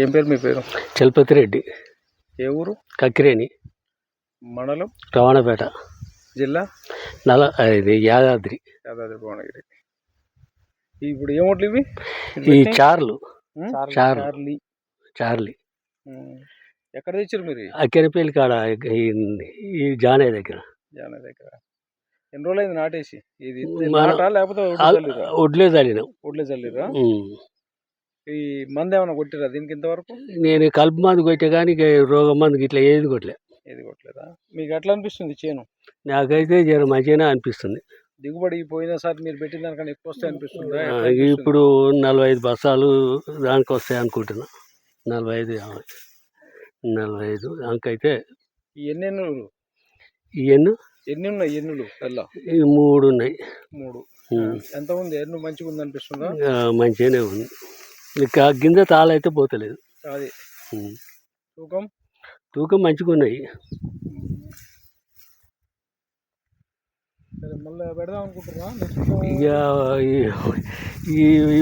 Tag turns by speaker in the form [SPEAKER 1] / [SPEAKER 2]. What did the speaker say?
[SPEAKER 1] ఏం పేరు మీ పేరు?
[SPEAKER 2] చలపతి రెడ్డి.
[SPEAKER 1] ఏ ఊరు?
[SPEAKER 2] కక్కిరేని
[SPEAKER 1] మండలం?
[SPEAKER 2] రవాణాపేట.
[SPEAKER 1] జిల్లా?
[SPEAKER 2] ఇది యాదాద్రి.
[SPEAKER 1] యాదాద్రి భువనగిరి. ఇప్పుడు ఏం ఓట్లు ఇవి?
[SPEAKER 2] ఈ చార్లు చార్లీ
[SPEAKER 1] ఎక్కడ తెచ్చారు మీరు?
[SPEAKER 2] అక్కెనపల్లి కాడ ఈ జానే దగ్గర.
[SPEAKER 1] ఎన్ని రోజులు అయింది నాటేసి? ఇది నాటా లేకపోతే
[SPEAKER 2] ఒడ్లే చల్లినాం.
[SPEAKER 1] ఒడ్లే చల్లిరా? ఈ మందు ఏమైనా కొట్టిరా దీనికి ఇంతవరకు?
[SPEAKER 2] నేను కలుపు మందు కొట్టే కానీ రోగం మందుకి ఇట్లా ఏది కొట్టలే.
[SPEAKER 1] ఏది కొట్టలేదా? మీకు ఎట్లా అనిపిస్తుంది చేను?
[SPEAKER 2] నాకైతే జర మంచిగానే అనిపిస్తుంది.
[SPEAKER 1] దిగుబడి పోయినసారి మీరు పెట్టిన దానికన్నా ఎక్కువ వస్తాయి అనిపిస్తుందా?
[SPEAKER 2] ఇప్పుడు 45 బస్తాలు దానికి వస్తాయి అనుకుంటున్నా. 45 దానికైతే.
[SPEAKER 1] ఎన్ని ఎన్నులు? ఎన్ని ఉన్నాయి ఎన్నులు?
[SPEAKER 2] ఈ 3 ఉన్నాయి.
[SPEAKER 1] 3. ఎంత ఉంది ఎన్ను? మంచిగా ఉంది అనిపిస్తుందా?
[SPEAKER 2] మంచిగానే ఉంది. ఇంకా గింజ తాళైతే పోతలేదు.
[SPEAKER 1] అది
[SPEAKER 2] తూకం మంచిగా ఉన్నాయి.
[SPEAKER 1] మళ్ళీ పెడదాం అనుకుంటున్నా.
[SPEAKER 2] ఇక ఈ